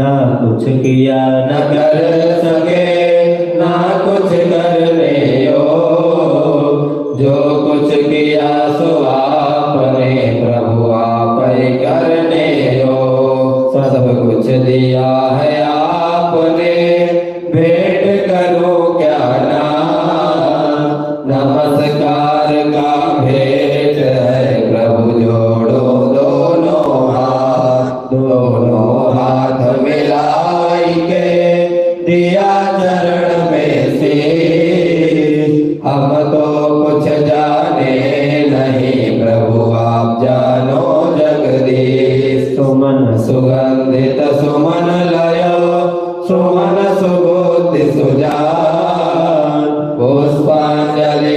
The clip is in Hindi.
ना कुछ किया न कर सके ना कुछ करने जो कुछ किया सो आपने प्रभु आप ही करने हो। सब कुछ दिया है आपने भेंट करो क्या नाम। नमस्कार का भेंट है प्रभु जोड़ो दोनों हाथ मिलाई के दिया चरण में से। हम तो कुछ जाने नहीं प्रभु आप जानो जगदीश। सुमन सुगंधित सुमन लयो सुमन सुबोधि सुजान पुष्पांजलि